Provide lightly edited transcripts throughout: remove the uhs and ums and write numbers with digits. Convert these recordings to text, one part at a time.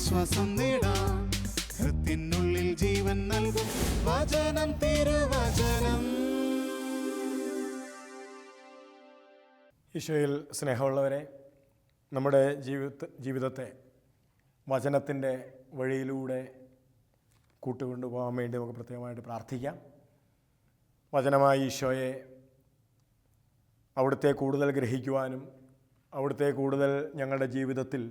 ആശ്വാസം നേടാം. ഹൃത്തിനുള്ളിൽ ജീവൻ നൽകും വചനം, തിരുവചനം. ഈശോയിൽ സ്നേഹമുള്ളവരെ, നമ്മുടെ ജീവിതത്തെ വചനത്തിൻ്റെ വഴിയിലൂടെ കൂട്ടുകൊണ്ടുപോകാൻ വേണ്ടി നമുക്ക് പ്രത്യേകമായിട്ട് പ്രാർത്ഥിക്കാം. വചനമായ ഈശോയെ അവിടുത്തെ കൂടുതൽ ഗ്രഹിക്കുവാനും അവിടുത്തെ കൂടുതൽ ഞങ്ങളുടെ ജീവിതത്തിൽ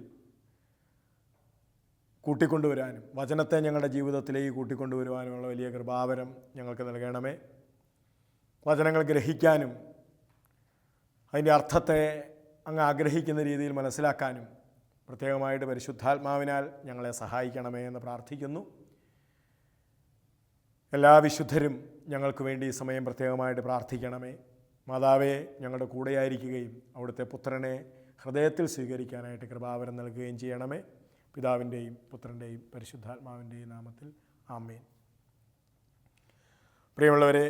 കൂട്ടിക്കൊണ്ടുവരാനും വചനത്തെ ഞങ്ങളുടെ ജീവിതത്തിലേക്ക് കൂട്ടിക്കൊണ്ടുവരുവാനുമുള്ള വലിയ കൃപാവരം ഞങ്ങൾക്ക് നൽകണമേ. വചനങ്ങൾ ഗ്രഹിക്കാനും അതിൻ്റെ അർത്ഥത്തെ അങ്ങ് ആഗ്രഹിക്കുന്ന രീതിയിൽ മനസ്സിലാക്കാനും പ്രത്യേകമായിട്ട് പരിശുദ്ധാത്മാവിനാൽ ഞങ്ങളെ സഹായിക്കണമേ എന്ന് പ്രാർത്ഥിക്കുന്നു. എല്ലാ വിശുദ്ധരും ഞങ്ങൾക്ക് വേണ്ടി ഈ സമയം പ്രത്യേകമായിട്ട് പ്രാർത്ഥിക്കണമേ. മാതാവേ, ഞങ്ങളുടെ കൂടെയായിരിക്കുകയും അവിടുത്തെ പുത്രനെ ഹൃദയത്തിൽ സ്വീകരിക്കാനായിട്ട് കൃപാവരം നൽകുകയും ചെയ്യണമേ. പിതാവിൻ്റെയും പുത്രൻ്റെയും പരിശുദ്ധാത്മാവിൻ്റെയും നാമത്തിൽ ആമേൻ. പ്രിയമുള്ളവരെ,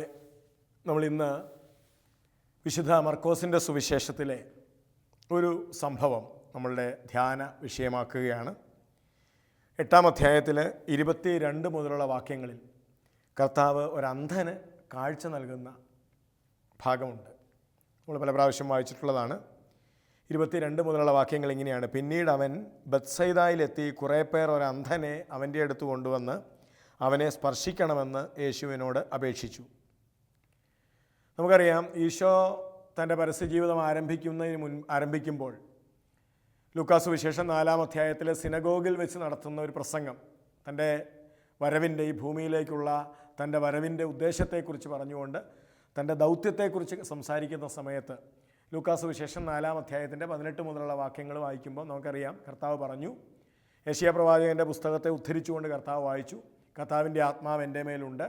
നമ്മളിന്ന് വിശുദ്ധ മർക്കോസിൻ്റെ സുവിശേഷത്തിലെ ഒരു സംഭവം നമ്മളുടെ ധ്യാന വിഷയമാക്കുകയാണ്. 8-ാം അധ്യായത്തിൽ 22 മുതലുള്ള വാക്യങ്ങളിൽ കർത്താവ് ഒരന്ധന് കാഴ്ച നൽകുന്ന ഭാഗമുണ്ട്. നമ്മൾ പല പ്രാവശ്യം വായിച്ചിട്ടുള്ളതാണ്. 22 മുതലുള്ള വാക്യങ്ങൾ ഇങ്ങനെയാണ്: പിന്നീട് അവൻ ബത്സയിദായിലെത്തി കുറേ പേർ ഒരന്ധനെ അവൻ്റെ അടുത്ത് കൊണ്ടുവന്ന് അവനെ സ്പർശിക്കണമെന്ന് യേശുവിനോട് അപേക്ഷിച്ചു. നമുക്കറിയാം, ഈശോ തൻ്റെ പരസ്യജീവിതം ആരംഭിക്കുമ്പോൾ ലൂക്കാസ് വിശേഷം 4-ാം അധ്യായത്തിൽ സിനഗോഗിൽ വെച്ച് നടത്തുന്ന ഒരു പ്രസംഗം, തൻ്റെ വരവിൻ്റെ ഈ ഭൂമിയിലേക്കുള്ള തൻ്റെ വരവിൻ്റെ ഉദ്ദേശത്തെക്കുറിച്ച് പറഞ്ഞുകൊണ്ട് തൻ്റെ ദൗത്യത്തെക്കുറിച്ച് സംസാരിക്കുന്ന സമയത്ത് ലൂക്കാസ് വിശേഷം 4-ാം അധ്യായത്തിൻ്റെ 18 മുതലുള്ള വാക്യങ്ങൾ വായിക്കുമ്പോൾ നമുക്കറിയാം, കർത്താവ് പറഞ്ഞു, യെശയ്യാ പ്രവാചകൻ്റെ പുസ്തകത്തെ ഉദ്ധരിച്ചുകൊണ്ട് കർത്താവ് വായിച്ചു, കർത്താവിൻ്റെ ആത്മാവ് എൻ്റെ മേലുണ്ട്,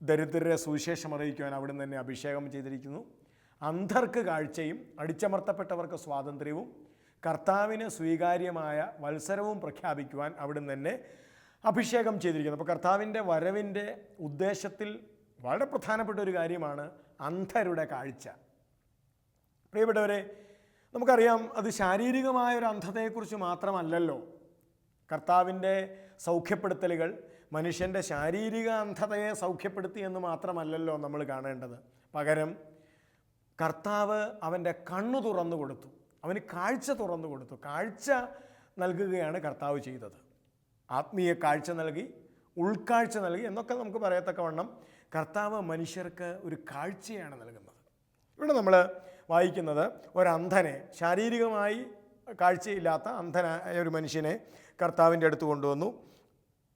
ദരിദ്രരെ സുവിശേഷം അറിയിക്കുവാൻ അവിടുന്ന് തന്നെ അഭിഷേകം ചെയ്തിരിക്കുന്നു, അന്ധർക്ക് കാഴ്ചയും അടിച്ചമർത്തപ്പെട്ടവർക്ക് സ്വാതന്ത്ര്യവും കർത്താവിന് സ്വീകാര്യമായ വത്സരവും പ്രഖ്യാപിക്കുവാൻ അവിടുന്ന് തന്നെ അഭിഷേകം ചെയ്തിരിക്കുന്നു. അപ്പോൾ കർത്താവിൻ്റെ വരവിൻ്റെ ഉദ്ദേശത്തിൽ വളരെ പ്രധാനപ്പെട്ട ഒരു കാര്യമാണ് അന്ധരുടെ കാഴ്ച. പ്രിയപ്പെട്ടവരെ, നമുക്കറിയാം, അത് ശാരീരികമായ ഒരു അന്ധതയെക്കുറിച്ച് മാത്രമല്ലല്ലോ. കർത്താവിൻ്റെ സൗഖ്യപ്പെടുത്തലുകൾ മനുഷ്യൻ്റെ ശാരീരിക അന്ധതയെ സൗഖ്യപ്പെടുത്തി എന്ന് മാത്രമല്ലല്ലോ നമ്മൾ കാണേണ്ടത്. പകരം കർത്താവ് അവൻ്റെ കണ്ണു തുറന്നു കൊടുത്തു, അവന് കാഴ്ച തുറന്നു കൊടുത്തു. കാഴ്ച നൽകുകയാണ് കർത്താവ് ചെയ്തത്. ആത്മീയ കാഴ്ച നൽകി, ഉൾക്കാഴ്ച നൽകി എന്നൊക്കെ നമുക്ക് പറയത്തക്കവണ്ണം കർത്താവ് മനുഷ്യർക്ക് ഒരു കാഴ്ചയാണ് നൽകുന്നത്. ഇവിടെ നമ്മൾ വായിക്കുന്നത് ഒരന്ധനെ, ശാരീരികമായി കാഴ്ചയില്ലാത്ത അന്ധനായ ഒരു മനുഷ്യനെ കർത്താവിൻ്റെ അടുത്ത് കൊണ്ടുവന്നു.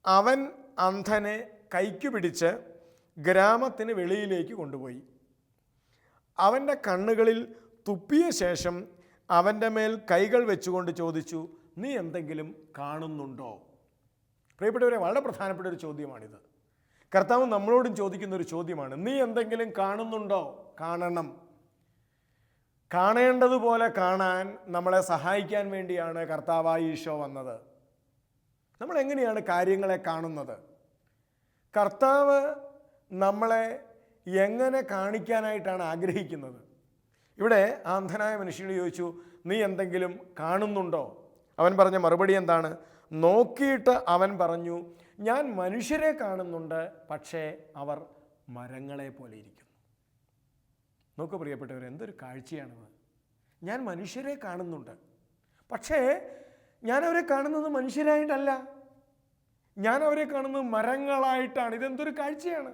അവൻ അന്ധനെ കൈക്ക് പിടിച്ച് ഗ്രാമത്തിന് വെളിയിലേക്ക് കൊണ്ടുപോയി. അവൻ്റെ കണ്ണുകളിൽ തുപ്പിയ ശേഷം അവൻ്റെ മേൽ കൈകൾ വെച്ചുകൊണ്ട് ചോദിച്ചു, നീ എന്തെങ്കിലും കാണുന്നുണ്ടോ? പ്രിയപ്പെട്ടവരെ, വളരെ പ്രധാനപ്പെട്ട ഒരു ചോദ്യമാണിത്. കർത്താവ് നമ്മളോടും ചോദിക്കുന്ന ഒരു ചോദ്യമാണ്. നീ എന്തെങ്കിലും കാണുന്നുണ്ടോ? കാണണം. കാണേണ്ടതുപോലെ കാണാൻ നമ്മളെ സഹായിക്കാൻ വേണ്ടിയാണ് കർത്താവായ ഈശോ വന്നത്. നമ്മളെങ്ങനെയാണ് കാര്യങ്ങളെ കാണുന്നത്? കർത്താവ് നമ്മളെ എങ്ങനെ കാണിക്കാനായിട്ടാണ് ആഗ്രഹിക്കുന്നത്? ഇവിടെ ആ അന്ധനായ മനുഷ്യനോട് ചോദിച്ചു, നീ എന്തെങ്കിലും കാണുന്നുണ്ടോ? അവൻ പറഞ്ഞ മറുപടി എന്താണ്? നോക്കിയിട്ട് അവൻ പറഞ്ഞു, ഞാൻ മനുഷ്യരെ കാണുന്നുണ്ട്, പക്ഷേ അവർ മരങ്ങളെ പോലെ ഇരിക്കുന്നു. നോക്കൂ പ്രിയപ്പെട്ടവർ, എന്തൊരു കാഴ്ചയാണത്! ഞാൻ മനുഷ്യരെ കാണുന്നുണ്ട്, പക്ഷേ ഞാൻ അവരെ കാണുന്നത് മനുഷ്യരായിട്ടല്ല, ഞാൻ അവരെ കാണുന്നത് മരങ്ങളായിട്ടാണ്. ഇതെന്തൊരു കാഴ്ചയാണ്!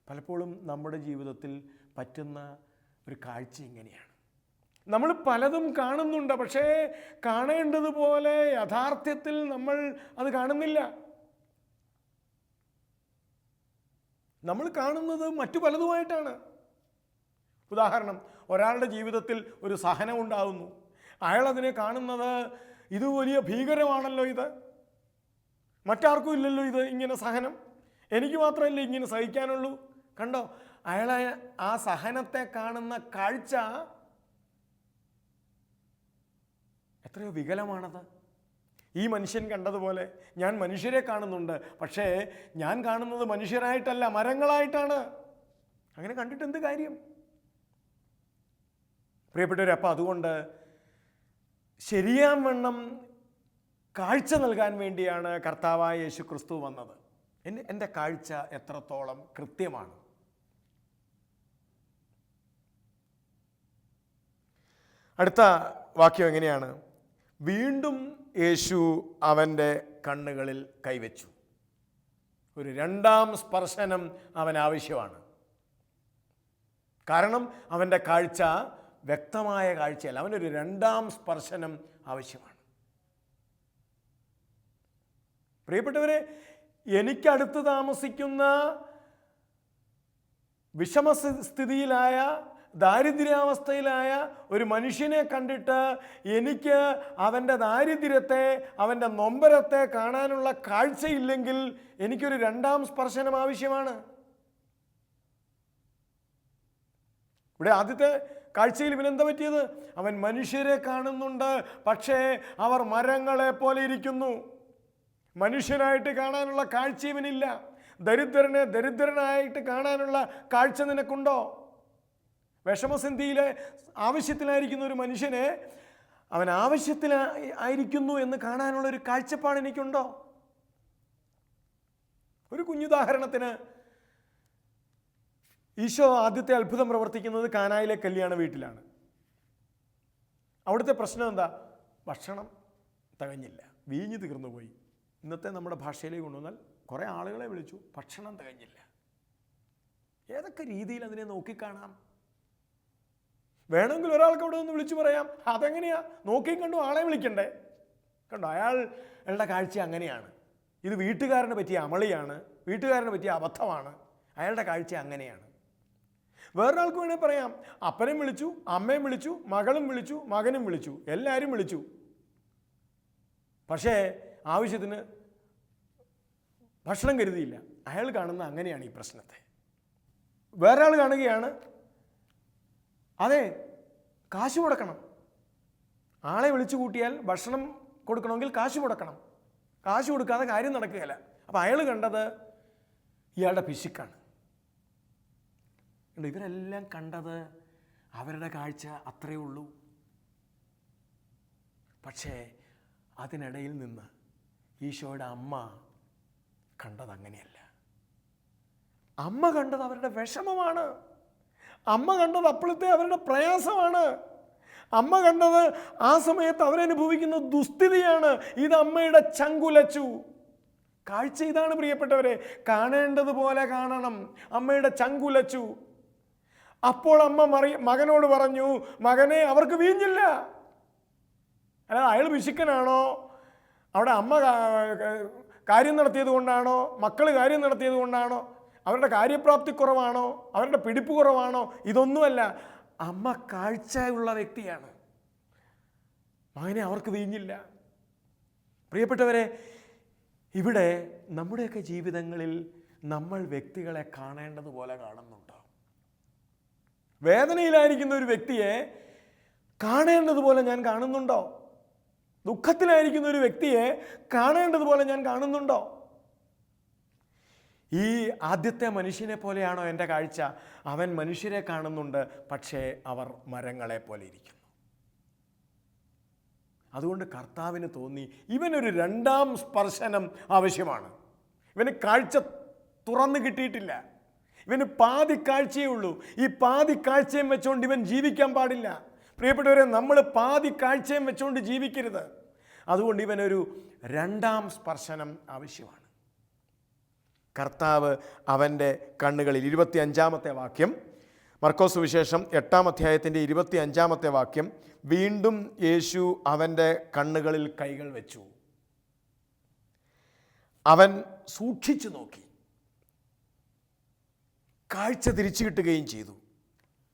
പലപ്പോഴും നമ്മുടെ ജീവിതത്തിൽ പറ്റുന്ന ഒരു കാഴ്ച ഇങ്ങനെയാണ്. നമ്മൾ പലതും കാണുന്നുണ്ട്, പക്ഷേ കാണേണ്ടതുപോലെ യഥാർത്ഥത്തിൽ നമ്മൾ അത് കാണുന്നില്ല. നമ്മൾ കാണുന്നത് മറ്റു പലതുമായിട്ടാണ്. ഉദാഹരണം, ഒരാളുടെ ജീവിതത്തിൽ ഒരു സഹനം ഉണ്ടാകുന്നു. അയാൾ അതിനെ കാണുന്നത്, ഇത് വലിയ ഭീകരമാണല്ലോ, ഇത് മറ്റാർക്കും ഇല്ലല്ലോ, ഇത് ഇങ്ങനെ സഹനം എനിക്ക് മാത്രമല്ലേ ഇങ്ങനെ സഹിക്കാനുള്ളൂ. കണ്ടോ, അയാളെ ആ സഹനത്തെ കാണുന്ന കാഴ്ച എത്രയോ വികലമാണത്. ഈ മനുഷ്യൻ കണ്ടതുപോലെ ഞാൻ മനുഷ്യരെ കാണുന്നുണ്ട്, പക്ഷേ ഞാൻ കാണുന്നത് മനുഷ്യരായിട്ടല്ല, മരങ്ങളായിട്ടാണ്. അങ്ങനെ കണ്ടിട്ട് എന്ത് കാര്യം? പ്രിയപ്പെട്ടവരെ, അപ്പം അതുകൊണ്ട് ശരിയാം വണ്ണം കാഴ്ച നൽകാൻ വേണ്ടിയാണ് കർത്താവായ യേശു ക്രിസ്തു വന്നത്. എൻ്റെ കാഴ്ച എത്രത്തോളം കൃത്യമാണ്? അടുത്ത വാക്യം എങ്ങനെയാണ്? വീണ്ടും യേശു അവൻ്റെ കണ്ണുകളിൽ കൈവച്ചു. ഒരു രണ്ടാം സ്പർശനം അവന് ആവശ്യമാണ്. കാരണം അവൻ്റെ കാഴ്ച വ്യക്തമായ കാഴ്ചയല്ല, അവനൊരു രണ്ടാം സ്പർശനം ആവശ്യമാണ്. പ്രിയപ്പെട്ടവരെ, എനിക്കടുത്ത് താമസിക്കുന്ന വിഷമസ്ഥിതിയിലായ ദാരിദ്ര്യാവസ്ഥയിലായ ഒരു മനുഷ്യനെ കണ്ടിട്ട് എനിക്ക് അവൻ്റെ ദാരിദ്ര്യത്തെ, അവൻ്റെ നൊമ്പരത്തെ കാണാനുള്ള കാഴ്ചയില്ലെങ്കിൽ എനിക്കൊരു രണ്ടാം സ്പർശനം ആവശ്യമാണ്. ഇവിടെ ആദ്യത്തെ കാഴ്ചയിൽ ഇവനെന്താ പറ്റിയത്? അവൻ മനുഷ്യരെ കാണുന്നുണ്ട്, പക്ഷേ അവർ മരങ്ങളെ പോലെ ഇരിക്കുന്നു. മനുഷ്യനായിട്ട് കാണാനുള്ള കാഴ്ച ഇവനില്ല. ദരിദ്രനെ ദരിദ്രനായിട്ട് കാണാനുള്ള കാഴ്ച നിനക്കുണ്ടോ? വിഷമസന്ധിയിലെ ആവശ്യത്തിലായിരിക്കുന്ന ഒരു മനുഷ്യനെ അവൻ ആവശ്യത്തിലായിരിക്കുന്നു എന്ന് കാണാനുള്ള ഒരു കാഴ്ചപ്പാട് എനിക്കുണ്ടോ? ഒരു കുഞ്ഞുദാഹരണത്തിന്, ഈശോ ആദ്യത്തെ അത്ഭുതം പ്രവർത്തിക്കുന്നത് കാനായിലെ കല്യാണ വീട്ടിലാണ്. അവിടുത്തെ പ്രശ്നം എന്താ? ഭക്ഷണം തികഞ്ഞില്ല, വീഞ്ഞ് തീർന്നു പോയി. ഇന്നത്തെ നമ്മുടെ ഭാഷയിലേക്ക് കൊണ്ടുവന്നാൽ കുറേ ആളുകളെ വിളിച്ചു, ഭക്ഷണം തികഞ്ഞില്ല. ഏതൊക്കെ രീതിയിൽ അതിനെ നോക്കിക്കാണാം? വേണമെങ്കിൽ ഒരാൾക്ക് അവിടെ നിന്ന് വിളിച്ചു പറയാം, അതെങ്ങനെയാ? നോക്കിയും കണ്ടു ആളെ വിളിക്കണ്ടേ? കണ്ടോ, അയാളുടെ കാഴ്ച അങ്ങനെയാണ്. ഇത് വീട്ടുകാരനെ പറ്റിയ അമളിയാണ്, വീട്ടുകാരനെ പറ്റിയ അബദ്ധമാണ്. അയാളുടെ കാഴ്ച അങ്ങനെയാണ്. വേറൊരാൾക്ക് വേണേൽ പറയാം, അപ്പനും വിളിച്ചു, അമ്മയും വിളിച്ചു, മകളും വിളിച്ചു, മകനും വിളിച്ചു, എല്ലാവരും വിളിച്ചു, പക്ഷേ ആവശ്യത്തിന് ഭക്ഷണം കരുതിയില്ല. അയാൾ കാണുന്ന അങ്ങനെയാണ് ഈ പ്രശ്നത്തെ. വേറൊരാൾ കാണുകയാണ്, അതെ, കാശ് മുടക്കണം, ആളെ വിളിച്ചു കൂട്ടിയാൽ ഭക്ഷണം കൊടുക്കണമെങ്കിൽ കാശ് മുടക്കണം, കാശ് കൊടുക്കാതെ കാര്യം നടക്കുകയില്ല. അപ്പം അയാൾ കണ്ടത് ഇയാളുടെ പിശുക്കാണ്. ഇവരെല്ലാം കണ്ടത് അവരുടെ കാഴ്ച അത്രയേ ഉള്ളൂ. പക്ഷേ അതിനിടയിൽ നിന്ന് ഈശോയുടെ അമ്മ കണ്ടത് അങ്ങനെയല്ല. അമ്മ കണ്ടത് അവരുടെ വിഷമമാണ്. അമ്മ കണ്ടത് അപ്പോഴത്തെ അവരുടെ പ്രയാസമാണ്. അമ്മ കണ്ടത് ആ സമയത്ത് അവരനുഭവിക്കുന്ന ദുസ്ഥിതിയാണ്. ഇത് അമ്മയുടെ ചങ്കുലച്ചു. കാഴ്ച ഇതാണ് പ്രിയപ്പെട്ടവരെ, കാണേണ്ടതുപോലെ കാണണം. അമ്മയുടെ ചങ്കുലച്ചു. അപ്പോൾ അമ്മ മകനോട് പറഞ്ഞു, മകനെ, അവർക്ക് വീഞ്ഞില്ല. അല്ലാതെ അയാൾ പിശുക്കനാണോ, അവിടെ അമ്മ കാര്യം നടത്തിയത് കൊണ്ടാണോ, മക്കൾ കാര്യം നടത്തിയത് കൊണ്ടാണോ, അവരുടെ കാര്യപ്രാപ്തി കുറവാണോ, അവരുടെ പിടിപ്പ് കുറവാണോ? ഇതൊന്നുമല്ല. അമ്മ കാഴ്ചയുള്ള വ്യക്തിയാണ്. മകനെ, അവർക്ക് വീഞ്ഞില്ല. പ്രിയപ്പെട്ടവരെ, ഇവിടെ നമ്മുടെയൊക്കെ ജീവിതങ്ങളിൽ നമ്മൾ വ്യക്തികളെ കാണേണ്ടതുപോലെ കാണുന്നുണ്ടോ? വേദനയിലായിരിക്കുന്ന ഒരു വ്യക്തിയെ കാണേണ്ടതുപോലെ ഞാൻ കാണുന്നുണ്ടോ? ദുഃഖത്തിലായിരിക്കുന്ന ഒരു വ്യക്തിയെ കാണേണ്ടതുപോലെ ഞാൻ കാണുന്നുണ്ടോ? ഈ ആദ്യത്തെ മനുഷ്യനെ പോലെയാണോ എൻ്റെ കാഴ്ച? അവൻ മനുഷ്യരെ കാണുന്നുണ്ട്, പക്ഷേ അവർ മരങ്ങളെ പോലെ ഇരിക്കുന്നു. അതുകൊണ്ട് കർത്താവിന് തോന്നി ഇവനൊരു രണ്ടാം സ്പർശനം ആവശ്യമാണ്. ഇവന് കാഴ്ച തുറന്നു കിട്ടിയിട്ടില്ല. ഇവന് പാതി കാഴ്ചയേ ഉള്ളൂ. ഈ പാതി കാഴ്ചയും വെച്ചുകൊണ്ട് ഇവൻ ജീവിക്കാൻ പാടില്ല. പ്രിയപ്പെട്ടവരെ, നമ്മൾ പാതി കാഴ്ചയും വെച്ചുകൊണ്ട് ജീവിക്കരുത്. അതുകൊണ്ട് ഇവനൊരു രണ്ടാം സ്പർശനം ആവശ്യമാണ്. കർത്താവ് അവൻ്റെ കണ്ണുകളിൽ, 25-ാമത്തെ വാക്യം, മർക്കോസ് സുവിശേഷം 8-ാം അധ്യായത്തിൻ്റെ 25-ാമത്തെ വാക്യം, വീണ്ടും യേശു അവൻ്റെ കണ്ണുകളിൽ കൈകൾ വെച്ചു. അവൻ സൂക്ഷിച്ചു നോക്കി, കാഴ്ച തിരിച്ചു കിട്ടുകയും ചെയ്തു.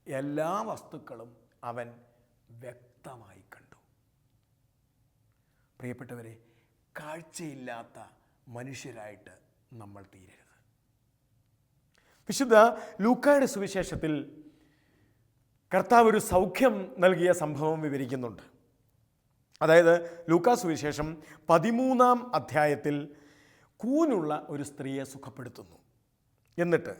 എല്ലാ വസ്തുക്കളും അവൻ വ്യക്തമായി കണ്ടു. പ്രിയപ്പെട്ടവരെ, കാഴ്ചയില്ലാത്ത മനുഷ്യരായിട്ട് നമ്മൾ തീരരുത്. വിശുദ്ധ ലൂക്കായുടെ സുവിശേഷത്തിൽ കർത്താവ് ഒരു സൗഖ്യം നൽകിയ സംഭവം വിവരിക്കുന്നുണ്ട്. അതായത് ലൂക്കാ സുവിശേഷം 13-ാം അധ്യായത്തിൽ കൂനുള്ള ഒരു സ്ത്രീയെ സുഖപ്പെടുത്തുന്നു. എന്നിട്ട്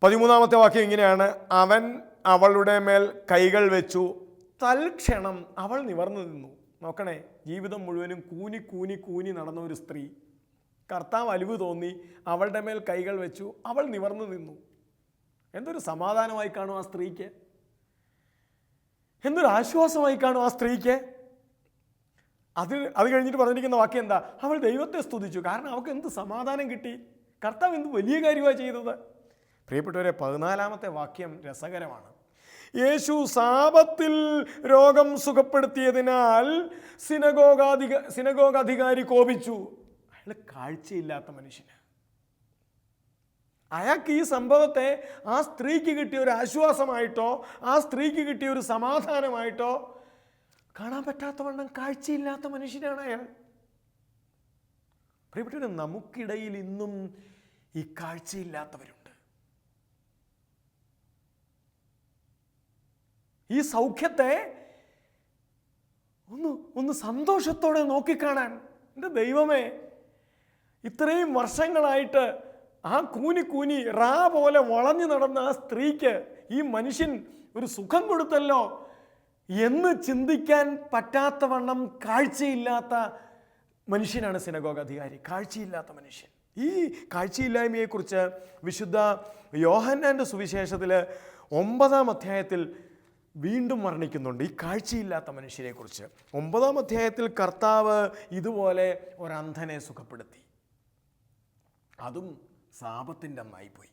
13-ാമത്തെ വാക്യം ഇങ്ങനെയാണ്, അവൻ അവളുടെ മേൽ കൈകൾ വെച്ചു, തൽക്ഷണം അവൾ നിവർന്നു നിന്നു. നോക്കണേ, ജീവിതം മുഴുവനും കൂനി കൂനി കൂനി നടന്ന ഒരു സ്ത്രീ. കർത്താവ് അലിവ് തോന്നി അവളുടെ മേൽ കൈകൾ വെച്ചു, അവൾ നിവർന്നു നിന്നു. എന്തൊരു സമാധാനമായി കാണും ആ സ്ത്രീക്ക്, എന്തൊരു ആശ്വാസമായി കാണും ആ സ്ത്രീക്ക്. അത് കഴിഞ്ഞിട്ട് പറഞ്ഞിരിക്കുന്ന വാക്യം എന്താ? അവൾ ദൈവത്തെ സ്തുതിച്ചു. കാരണം അവൾക്ക് എന്ത് സമാധാനം കിട്ടി, കർത്താവ് എന്ത് വലിയ കാര്യമാണ് ചെയ്തത്. പ്രിയപ്പെട്ടവരെ, 14-ാമത്തെ വാക്യം രസകരമാണ്. യേശു സാപത്തിൽ രോഗം സുഖപ്പെടുത്തിയതിനാൽ സിനഗോഗ് അധികാരി കോപിച്ചു. അയാൾ കാഴ്ചയില്ലാത്ത മനുഷ്യന്. അയാൾക്ക് ഈ സംഭവത്തെ ആ സ്ത്രീക്ക് കിട്ടിയ ഒരു ആശ്വാസമായിട്ടോ ആ സ്ത്രീക്ക് കിട്ടിയ ഒരു സമാധാനമായിട്ടോ കാണാൻ പറ്റാത്തവണ്ണം കാഴ്ചയില്ലാത്ത മനുഷ്യനാണ് അയാൾ. പ്രിയപ്പെട്ടവരെ, നമുക്കിടയിൽ ഇന്നും ഈ കാഴ്ചയില്ലാത്തവരുണ്ട്. ഈ സൗഖ്യത്തെ ഒന്ന് സന്തോഷത്തോടെ നോക്കിക്കാണാൻ, എൻ്റെ ദൈവമേ, ഇത്രയും വർഷങ്ങളായിട്ട് ആ കൂനി റാ പോലെ വളഞ്ഞു നടന്ന ആ സ്ത്രീക്ക് ഈ മനുഷ്യൻ ഒരു സുഖം കൊടുത്തല്ലോ എന്ന് ചിന്തിക്കാൻ പറ്റാത്തവണ്ണം കാഴ്ചയില്ലാത്ത മനുഷ്യനാണ് സിനഗോഗ് അധികാരി. കാഴ്ചയില്ലാത്ത മനുഷ്യൻ. ഈ കാഴ്ചയില്ലായ്മയെക്കുറിച്ച് വിശുദ്ധ യോഹന്നാൻ്റെ സുവിശേഷത്തിൽ 9-ാം അധ്യായത്തിൽ വീണ്ടും വർണ്ണിക്കുന്നുണ്ട്. ഈ കാഴ്ചയില്ലാത്ത മനുഷ്യരെക്കുറിച്ച് 9-ാം അധ്യായത്തിൽ കർത്താവ് ഇതുപോലെ ഒരന്ധനെ സുഖപ്പെടുത്തി. അതും സാപത്തിൻ്റെ അന്നായിപ്പോയി.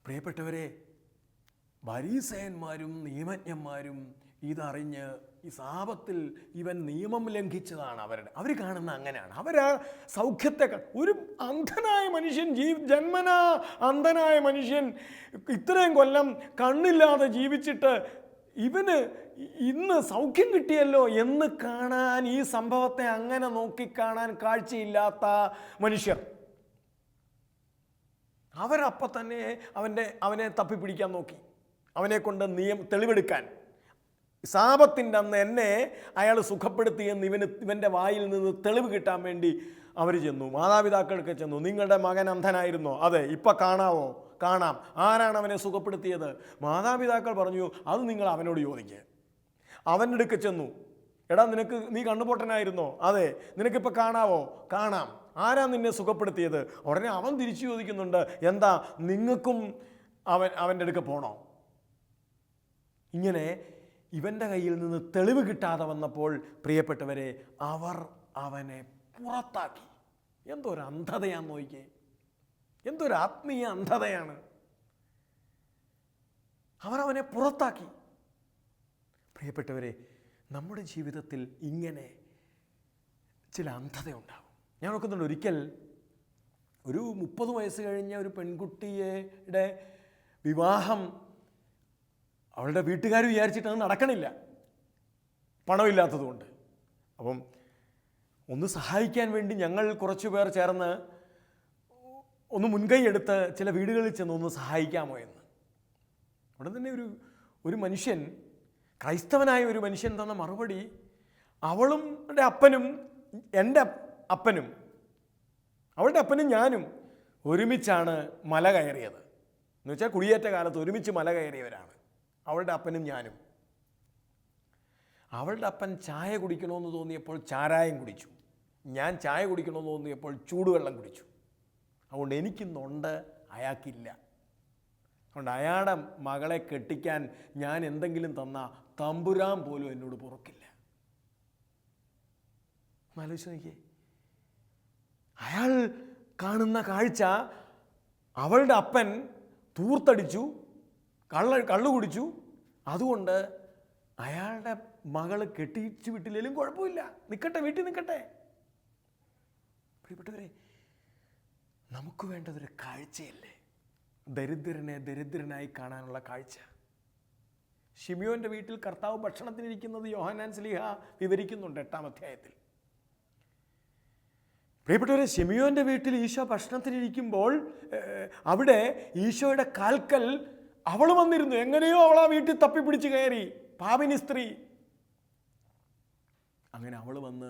പ്രിയപ്പെട്ടവരെ, ഫരീസയന്മാരും നിയമജ്ഞന്മാരും ഇതറിഞ്ഞ് ഈ സാപത്തിൽ ഇവൻ നിയമം ലംഘിച്ചതാണ് അവർ കാണുന്ന അങ്ങനെയാണ്. അവരാ സൗഖ്യത്തെ ഒരു അന്ധനായ മനുഷ്യൻ, ജന്മനാ അന്ധനായ മനുഷ്യൻ ഇത്രയും കൊല്ലം കണ്ണില്ലാതെ ജീവിച്ചിട്ട് ഇവന് ഇന്ന് സൗഖ്യം കിട്ടിയല്ലോ എന്ന് കാണാൻ, ഈ സംഭവത്തെ അങ്ങനെ നോക്കിക്കാണാൻ കാഴ്ചയില്ലാത്ത മനുഷ്യർ. അവരപ്പം തന്നെ അവനെ തപ്പിപ്പിടിക്കാൻ നോക്കി, അവനെ കൊണ്ട് തെളിവെടുക്കാൻ. സാപത്തിൻ്റെ അന്ന് എന്നെ അയാൾ സുഖപ്പെടുത്തിയെന്ന് ഇവൻ്റെ വായിൽ നിന്ന് തെളിവ് കിട്ടാൻ വേണ്ടി അവർ ചെന്നു. മാതാപിതാക്കൾക്ക് ചെന്നു. നിങ്ങളുടെ മകൻ അന്ധനായിരുന്നോ? അതെ. ഇപ്പം കാണാവോ? കാണാം. ആരാണ് അവനെ സുഖപ്പെടുത്തിയത്? മാതാപിതാക്കൾ പറഞ്ഞു, അത് നിങ്ങൾ അവനോട് ചോദിക്കുക. അവൻ്റെ അടുക്ക് ചെന്നു. എടാ, നീ കണ്ണുപൊട്ടനായിരുന്നോ? അതെ. നിനക്കിപ്പോൾ കാണാവോ? കാണാം. ആരാ നിന്നെ സുഖപ്പെടുത്തിയത്? ഉടനെ അവൻ തിരിച്ചു ചോദിക്കുന്നുണ്ട്, എന്താ നിങ്ങൾക്കും അവൻ്റെ അടുക്ക് പോണോ? ഇങ്ങനെ ഇവൻ്റെ കയ്യിൽ നിന്ന് തെളിവ് കിട്ടാതെ വന്നപ്പോൾ പ്രിയപ്പെട്ടവരെ, അവർ അവനെ പുറത്താക്കി. എന്തൊരു അന്ധതയാന്ന് നോക്കിയേ, എന്തൊരു ആത്മീയ അന്ധതയാണ്. അവർ അവനെ പുറത്താക്കി. പ്രിയപ്പെട്ടവരെ, നമ്മുടെ ജീവിതത്തിൽ ഇങ്ങനെ ചില അന്ധതയുണ്ടാകും. ഞാൻ നോക്കുന്നുണ്ട്, ഒരിക്കൽ ഒരു 30 വയസ്സ് കഴിഞ്ഞ ഒരു പെൺകുട്ടിയുടെ വിവാഹം അവളുടെ വീട്ടുകാർ വിചാരിച്ചിട്ട് അത് നടക്കണില്ല, പണമില്ലാത്തതുകൊണ്ട്. അപ്പം ഒന്ന് സഹായിക്കാൻ വേണ്ടി ഞങ്ങൾ കുറച്ചു പേർ ചേർന്ന് ഒന്ന് മുൻകൈ എടുത്ത് ചില വീടുകളിൽ ചെന്ന് ഒന്ന് സഹായിക്കാമോ എന്ന്. അവിടെ തന്നെ ഒരു മനുഷ്യൻ, ക്രൈസ്തവനായ ഒരു മനുഷ്യൻ തന്ന മറുപടി, അവളും അപ്പനും എൻ്റെ അപ്പനും അവളുടെ അപ്പനും ഞാനും ഒരുമിച്ചാണ് മല കയറിയത്. എന്ന് വെച്ചാൽ കുടിയേറ്റ കാലത്ത് ഒരുമിച്ച് മല കയറിയവരാണ് അവളുടെ അപ്പനും ഞാനും. അവളുടെ അപ്പൻ ചായ കുടിക്കണമെന്ന് തോന്നിയപ്പോൾ ചാരായം കുടിച്ചു, ഞാൻ ചായ കുടിക്കണമെന്ന് തോന്നിയപ്പോൾ ചൂടുവെള്ളം കുടിച്ചു. അതുകൊണ്ട് എനിക്കിന്നുണ്ട്, അയാൾക്കില്ല. അതുകൊണ്ട് അയാളുടെ മകളെ കെട്ടിക്കാൻ ഞാൻ എന്തെങ്കിലും തന്ന തമ്പുരാൻ പോലും എന്നോട് പൊറുക്കില്ല. ആലോചിച്ച് നോക്കിയേ, അയാൾ കാണുന്ന കാഴ്ച, അവളുടെ അപ്പൻ തൂർത്തടിച്ചു, കള്ളു കുടിച്ചു, അതുകൊണ്ട് അയാളുടെ മകള് കെട്ടിച്ചു വിട്ടില്ലെങ്കിലും കുഴപ്പമില്ല, നിൽക്കട്ടെ, വീട്ടിൽ നിൽക്കട്ടെ. പ്രിയപ്പെട്ടവരെ, നമുക്ക് വേണ്ടതൊരു കാഴ്ചയല്ലേ? ദരിദ്രനെ ദരിദ്രനായി കാണാനുള്ള കാഴ്ച. ശിമിയോൻ്റെ വീട്ടിൽ കർത്താവ് ഭക്ഷണത്തിനിരിക്കുന്നത് യോഹന്നാൻ ശ്ലീഹ വിവരിക്കുന്നുണ്ട് 8-ാം അധ്യായത്തിൽ. പ്രിയപ്പെട്ടവരെ, ശിമിയോൻ്റെ വീട്ടിൽ ഈശോ ഭക്ഷണത്തിനിരിക്കുമ്പോൾ അവിടെ ഈശോയുടെ കാൽക്കൽ അവൾ വന്നിരുന്നു. എങ്ങനെയോ അവൾ ആ വീട്ടിൽ തപ്പിപ്പിടിച്ച് കയറി, പാപിനി സ്ത്രീ. അങ്ങനെ അവൾ വന്ന്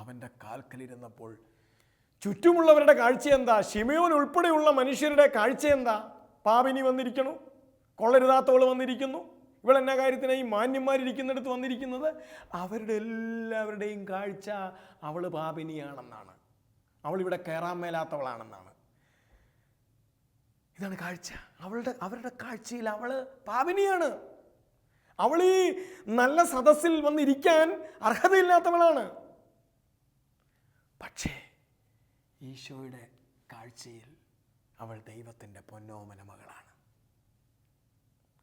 അവൻ്റെ കാൽക്കലിരുന്നപ്പോൾ ചുറ്റുമുള്ളവരുടെ കാഴ്ച എന്താ? ശിമിയോൻ ഉൾപ്പെടെയുള്ള മനുഷ്യരുടെ കാഴ്ച എന്താ? പാപിനി വന്നിരിക്കണു, കൊള്ളരുതാത്തവൾ വന്നിരിക്കുന്നു, ഇവളെന്നാ കാര്യത്തിനാണ് ഈ മാന്യന്മാരിയ്ക്കുന്നിടത്ത് വന്നിരിക്കുന്നത്? അവരുടെ എല്ലാവരുടെയും കാഴ്ച അവൾ പാപിനിയാണെന്നാണ്, അവളിവിടെ കയറാൻ മേലാത്തവളാണെന്നാണ്. ഇതാണ് കാഴ്ച. അവരുടെ കാഴ്ചയിൽ അവൾ പാപിനിയാണ്. അവൾ ഈ നല്ല സദസ്സിൽ വന്നിരിക്കാൻ അർഹതയില്ലാത്തവളാണ്. പക്ഷേ ഈശോയുടെ കാഴ്ചയിൽ അവൾ ദൈവത്തിൻ്റെ പൊന്നോമന മകളാണ്.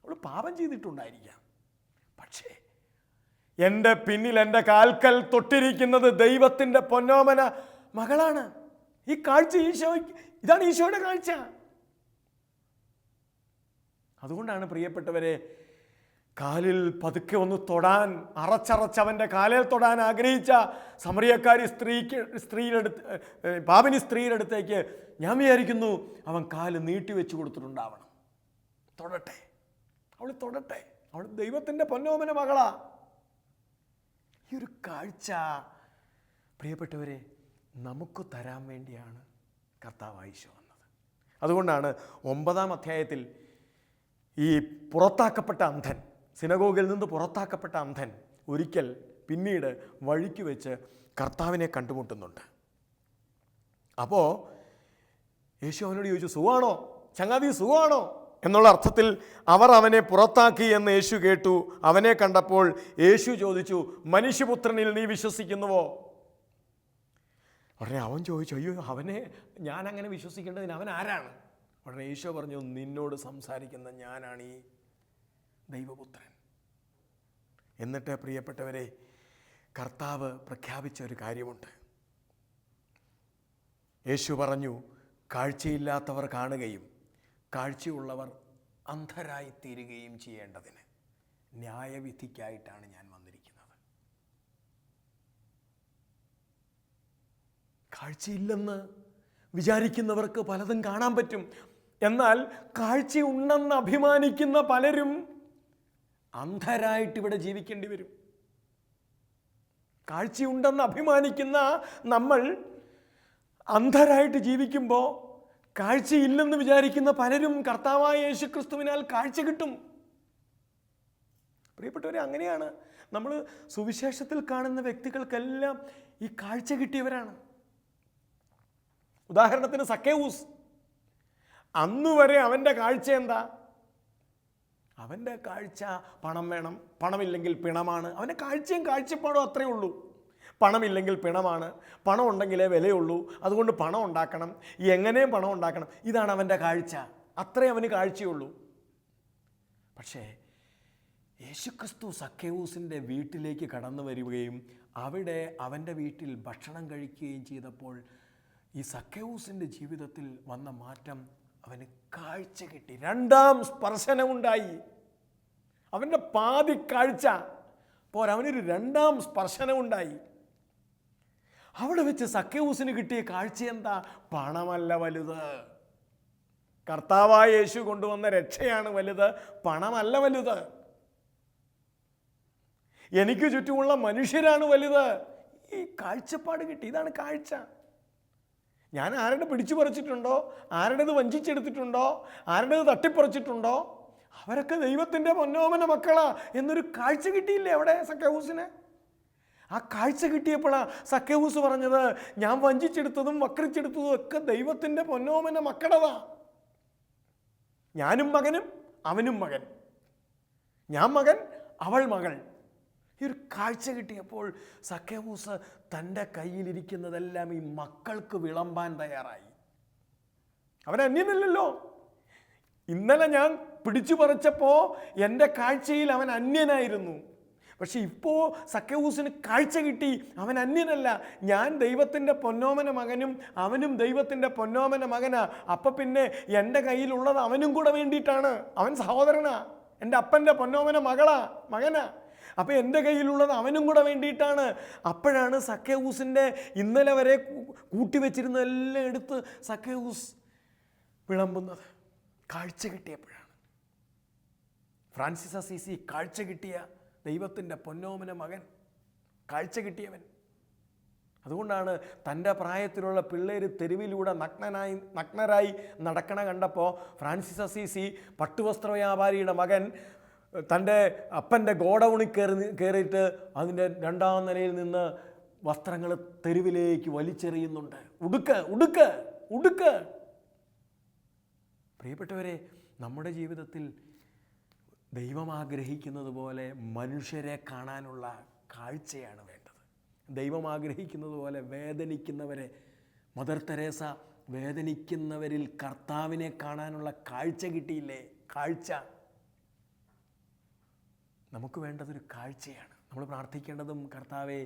അവൾ പാപം ചെയ്തിട്ടുണ്ടായിരിക്കാം, പക്ഷേ എൻ്റെ പിന്നിൽ എൻ്റെ കാൽക്കൽ തൊട്ടിരിക്കുന്നത് ദൈവത്തിൻ്റെ പൊന്നോമന മകളാണ്. ഈ കാഴ്ച ഇതാണ് ഈശോയുടെ കാഴ്ച. അതുകൊണ്ടാണ് പ്രിയപ്പെട്ടവരെ, കാലിൽ പതുക്കെ ഒന്ന് തൊടാൻ, അറച്ചവൻ്റെ കാലിൽ തൊടാൻ ആഗ്രഹിച്ച സമറിയക്കാരി പാപിനി സ്ത്രീയുടെ അടുത്തേക്ക് ഞാൻ വിചാരിക്കുന്നു അവൻ കാല് നീട്ടി വെച്ച് കൊടുത്തിട്ടുണ്ടാവണം. തൊടട്ടെ, അവൾ തൊടട്ടെ, അവൾ ദൈവത്തിൻ്റെ പൊന്നോമന മകളാ. ഈ ഒരു കാഴ്ച പ്രിയപ്പെട്ടവരെ നമുക്ക് തരാൻ വേണ്ടിയാണ് കർത്താവായ ഈശോ വന്നത്. അതുകൊണ്ടാണ് 9-ാം അധ്യായത്തിൽ ഈ പുറത്താക്കപ്പെട്ട അന്ധൻ, സിനഗോഗിൽ നിന്ന് പുറത്താക്കപ്പെട്ട അന്ധൻ ഒരിക്കൽ പിന്നീട് വഴിക്ക് വെച്ച് കർത്താവിനെ കണ്ടുമുട്ടുന്നുണ്ട്. അപ്പോൾ യേശു അവനോട് ചോദിച്ചു, സുഖമാണോ ചങ്ങാതി, സുഖമാണോ എന്നുള്ള അർത്ഥത്തിൽ അവർ അവനെ പുറത്താക്കി എന്ന് യേശു കേട്ടു. അവനെ കണ്ടപ്പോൾ യേശു ചോദിച്ചു, മനുഷ്യപുത്രനിൽ നീ വിശ്വസിക്കുന്നുവോ? ഉടനെ അവൻ ചോദിച്ചു, അയ്യോ അവനെ ഞാൻ അങ്ങനെ വിശ്വസിക്കേണ്ടതിന് അവൻ ആരാണ്? ഉടനെ ഈശോ പറഞ്ഞു, നിന്നോട് സംസാരിക്കുന്ന ഞാനാണ് ഈ ദൈവപുത്രൻ. എന്നിട്ട് പ്രിയപ്പെട്ടവരെ, കർത്താവ് പ്രഖ്യാപിച്ച ഒരു കാര്യമുണ്ട്. യേശു പറഞ്ഞു, കാഴ്ചയില്ലാത്തവർ കാണുകയും കാഴ്ചയുള്ളവർ അന്ധരായി തീരുകയും ചെയ്യേണ്ടതിന് ന്യായവിധിക്കായിട്ടാണ് ഞാൻ വന്നിരിക്കുന്നത്. കാഴ്ചയില്ലെന്ന് വിചാരിക്കുന്നവർക്ക് പലതും കാണാൻ പറ്റും. എന്നാൽ കാഴ്ചയുണ്ടെന്ന് അഭിമാനിക്കുന്ന പലരും അന്ധരായിട്ട് ഇവിടെ ജീവിക്കേണ്ടി വരും. കാഴ്ചയുണ്ടെന്ന് അഭിമാനിക്കുന്ന നമ്മൾ അന്ധരായിട്ട് ജീവിക്കുമ്പോൾ കാഴ്ചയില്ലെന്ന് വിചാരിക്കുന്ന പലരും കർത്താവായ യേശുക്രിസ്തുവിനാൽ കാഴ്ച കിട്ടും. പ്രിയപ്പെട്ടവരെ, അങ്ങനെയാണ് നമ്മൾ സുവിശേഷത്തിൽ കാണുന്ന വ്യക്തികൾക്കെല്ലാം ഈ കാഴ്ച കിട്ടിയവരാണ്. ഉദാഹരണത്തിന് സക്കേവൂസ്, അന്നുവരെ അവൻ്റെ കാഴ്ച എന്താ? അവൻ്റെ കാഴ്ച പണം വേണം, പണമില്ലെങ്കിൽ പിണമാണ്. അവൻ്റെ കാഴ്ചയും കാഴ്ചപ്പാടും അത്രയേ ഉള്ളൂ. പണമില്ലെങ്കിൽ പിണമാണ്, പണം ഉണ്ടെങ്കിലേ വിലയുള്ളൂ, അതുകൊണ്ട് പണം ഉണ്ടാക്കണം, എങ്ങനെയും പണം ഉണ്ടാക്കണം, ഇതാണ് അവൻ്റെ കാഴ്ച. അത്രേ അവന് കാഴ്ചയുള്ളൂ. പക്ഷേ യേശുക്രിസ്തു സക്കേവൂസിൻ്റെ വീട്ടിലേക്ക് കടന്നു വരികയും അവിടെ അവൻ്റെ വീട്ടിൽ ഭക്ഷണം കഴിക്കുകയും ചെയ്തപ്പോൾ ഈ സക്കേവൂസിൻ്റെ ജീവിതത്തിൽ വന്ന മാറ്റം, അവന് കാഴ്ച കിട്ടി. 2-ാം സ്പർശനമുണ്ടായി. അവൻ്റെ പാതി കാഴ്ച പോരാ, അവനൊരു 2-ാം സ്പർശനമുണ്ടായി. അവിടെ വെച്ച് സക്കേവൂസിന് കിട്ടിയ കാഴ്ച എന്താ? പണമല്ല വലുത്, കർത്താവായ യേശു കൊണ്ടുവന്ന രക്ഷയാണ് വലുത്, പണമല്ല വലുത്. എനിക്ക് ചുറ്റുമുള്ള മനുഷ്യരാണ് വലുത്. ഈ കാഴ്ചപ്പാട് കിട്ടി. ഇതാണ് കാഴ്ച. ഞാൻ ആരുടെ പിടിച്ചു പറിച്ചിട്ടുണ്ടോ, ആരുടേത് വഞ്ചിച്ചെടുത്തിട്ടുണ്ടോ, ആരുടേത് തട്ടിപ്പറിച്ചിട്ടുണ്ടോ, അവരൊക്കെ ദൈവത്തിൻ്റെ പൊന്നോമന മക്കളാ എന്നൊരു കാഴ്ച കിട്ടിയില്ലേ അവിടെ സക്കേവൂസിന്? ആ കാഴ്ച കിട്ടിയപ്പോഴാണ് സക്കേവൂസ് പറഞ്ഞത്, ഞാൻ വഞ്ചിച്ചെടുത്തതും വക്രിച്ചെടുത്തതും ഒക്കെ ദൈവത്തിൻ്റെ പൊന്നോമന മക്കളതാ. ഞാനും മകനും അവനും മകൻ, ഞാൻ മകൻ അവൾ മകൾ. ഈ ഒരു കാഴ്ച കിട്ടിയപ്പോൾ സക്കേവൂസ് തൻ്റെ കയ്യിലിരിക്കുന്നതെല്ലാം ഈ മക്കൾക്ക് വിളമ്പാൻ തയ്യാറായി. അവൻ അന്യനല്ലല്ലോ. ഇന്നലെ ഞാൻ പിടിച്ചു പറിച്ചപ്പോൾ എൻ്റെ കാഴ്ചയിൽ അവൻ അന്യനായിരുന്നു. പക്ഷെ ഇപ്പോൾ സക്കേവൂസിന് കാഴ്ച കിട്ടി, അവൻ അന്യനല്ല, ഞാൻ ദൈവത്തിൻ്റെ പൊന്നോമന മകനും അവനും ദൈവത്തിൻ്റെ പൊന്നോമന മകനാ. അപ്പം പിന്നെ എൻ്റെ കയ്യിലുള്ളത് അവനും കൂടെ വേണ്ടിയിട്ടാണ്. അവൻ സഹോദരനാ, എൻ്റെ അപ്പൻ്റെ പൊന്നോമന മകനാ. അപ്പം എൻ്റെ കയ്യിലുള്ളത് അവനും കൂടെ വേണ്ടിയിട്ടാണ്. അപ്പോഴാണ് സക്കേവൂസിൻ്റെ ഇന്നലെ വരെ കൂട്ടിവെച്ചിരുന്നതെല്ലാം എടുത്ത് സക്കേവൂസ് വിളമ്പുന്നത്. കാഴ്ച കിട്ടിയപ്പോഴാണ്. ഫ്രാൻസിസ് അസീസി കാഴ്ച കിട്ടിയ ദൈവത്തിൻ്റെ പൊന്നോമന മകൻ, കാഴ്ച കിട്ടിയവൻ. അതുകൊണ്ടാണ് തൻ്റെ പ്രായത്തിലുള്ള പിള്ളേർ തെരുവിലൂടെ നഗ്നരായി നടക്കണ കണ്ടപ്പോൾ ഫ്രാൻസിസ് അസീസി പട്ടുവസ്ത്ര വ്യാപാരിയുടെ മകൻ തൻ്റെ അപ്പൻ്റെ ഗോഡൗണിൽ കയറിയിട്ട് അതിൻ്റെ 2ാം നിലയിൽ നിന്ന് വസ്ത്രങ്ങൾ തെരുവിലേക്ക് വലിച്ചെറിയുന്നുണ്ട്. ഉടുക്ക് ഉടുക്ക് ഉടുക്ക്. പ്രിയപ്പെട്ടവരെ, നമ്മുടെ ജീവിതത്തിൽ ദൈവം ആഗ്രഹിക്കുന്നത് പോലെ മനുഷ്യരെ കാണാനുള്ള കാഴ്ചയാണ് വേണ്ടത്. ദൈവം ആഗ്രഹിക്കുന്നത് പോലെ വേദനിക്കുന്നവരെ, മദർ തെരേസ വേദനിക്കുന്നവരിൽ കർത്താവിനെ കാണാനുള്ള കാഴ്ച കിട്ടിയില്ലേ? കാഴ്ച. നമുക്ക് വേണ്ടതൊരു കാഴ്ചയാണ്. നമ്മൾ പ്രാർത്ഥിക്കേണ്ടതും കർത്താവെ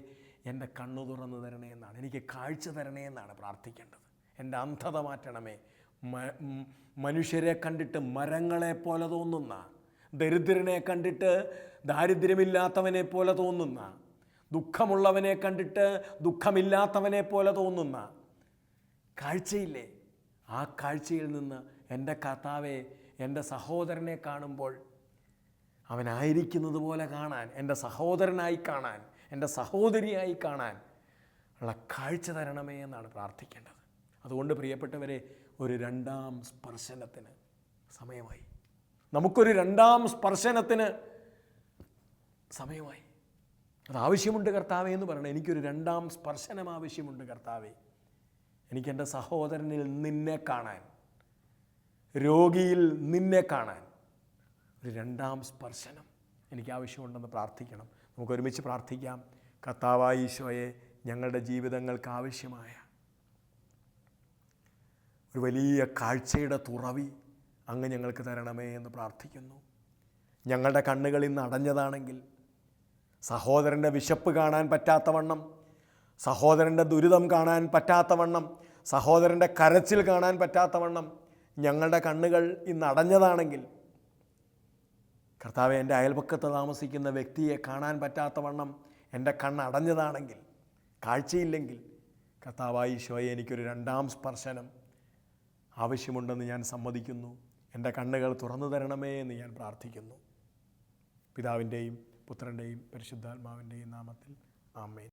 എൻ്റെ കണ്ണു തുറന്നു തരണേ എന്നാണ്. എനിക്ക് കാഴ്ച തരണേ എന്നാണ് പ്രാർത്ഥിക്കേണ്ടത്. എൻ്റെ അന്ധത മാറ്റണമേ. മനുഷ്യരെ കണ്ടിട്ട് മരങ്ങളെ പോലെ തോന്നുന്ന, ദരിദ്രനെ കണ്ടിട്ട് ദാരിദ്ര്യമില്ലാത്തവനെ പോലെ തോന്നുന്ന, ദുഃഖമുള്ളവനെ കണ്ടിട്ട് ദുഃഖമില്ലാത്തവനെ പോലെ തോന്നുന്ന കാഴ്ചയില്ലേ? ആ കാഴ്ചയിൽ നിന്ന് എൻ്റെ കർത്താവെ എൻ്റെ സഹോദരനെ കാണുമ്പോൾ അവനായിരിക്കുന്നത് പോലെ കാണാൻ, എൻ്റെ സഹോദരനായി കാണാൻ, എൻ്റെ സഹോദരിയായി കാണാൻ ഉള്ള കാഴ്ച തരണമേ എന്നാണ് പ്രാർത്ഥിക്കേണ്ടത്. അതുകൊണ്ട് പ്രിയപ്പെട്ടവരെ, ഒരു 2ാം സ്പർശനത്തിന് സമയമായി. നമുക്കൊരു 2ാം സ്പർശനത്തിന് സമയമായി. അത് ആവശ്യമുണ്ട് കർത്താവേ എന്ന് പറയണം. എനിക്കൊരു 2ാം സ്പർശനം ആവശ്യമുണ്ട് കർത്താവേ. എനിക്കെൻ്റെ സഹോദരനിൽ നിന്നെ കാണാൻ, രോഗിയിൽ നിന്നെ കാണാൻ ഒരു 2ാം സ്പർശനം എനിക്ക് ആവശ്യമുണ്ടെന്ന് പ്രാർത്ഥിക്കണം. നമുക്ക് ഒരുമിച്ച് പ്രാർത്ഥിക്കാം. കർത്താവായ ഈശോയെ, ഞങ്ങളുടെ ജീവിതങ്ങൾക്ക് ആവശ്യമായ ഒരു വലിയ കാഴ്ചയുടെ തുറവി അങ്ങ് ഞങ്ങൾക്ക് തരണമേ എന്ന് പ്രാർത്ഥിക്കുന്നു. ഞങ്ങളുടെ കണ്ണുകൾ ഇന്ന് അടഞ്ഞതാണെങ്കിൽ, സഹോദരൻ്റെ വിശപ്പ് കാണാൻ പറ്റാത്തവണ്ണം, സഹോദരൻ്റെ ദുരിതം കാണാൻ പറ്റാത്തവണ്ണം, സഹോദരൻ്റെ കരച്ചിൽ കാണാൻ പറ്റാത്തവണ്ണം ഞങ്ങളുടെ കണ്ണുകൾ ഇന്ന് അടഞ്ഞതാണെങ്കിൽ, കർത്താവെ, എൻ്റെ അയൽപക്കത്ത് താമസിക്കുന്ന വ്യക്തിയെ കാണാൻ പറ്റാത്തവണ്ണം എൻ്റെ കണ്ണ് അടഞ്ഞതാണെങ്കിൽ, കാഴ്ചയില്ലെങ്കിൽ, കർത്താവായ ഈശോയെ, എനിക്കൊരു 2ാം സ്പർശനം ആവശ്യമുണ്ടെന്ന് ഞാൻ സമ്മതിക്കുന്നു. എൻ്റെ കണ്ണുകൾ തുറന്നു തരണമേ എന്ന് ഞാൻ പ്രാർത്ഥിക്കുന്നു. പിതാവിൻ്റെയും പുത്രൻ്റെയും പരിശുദ്ധാത്മാവിൻ്റെയും നാമത്തിൽ ആമേൻ.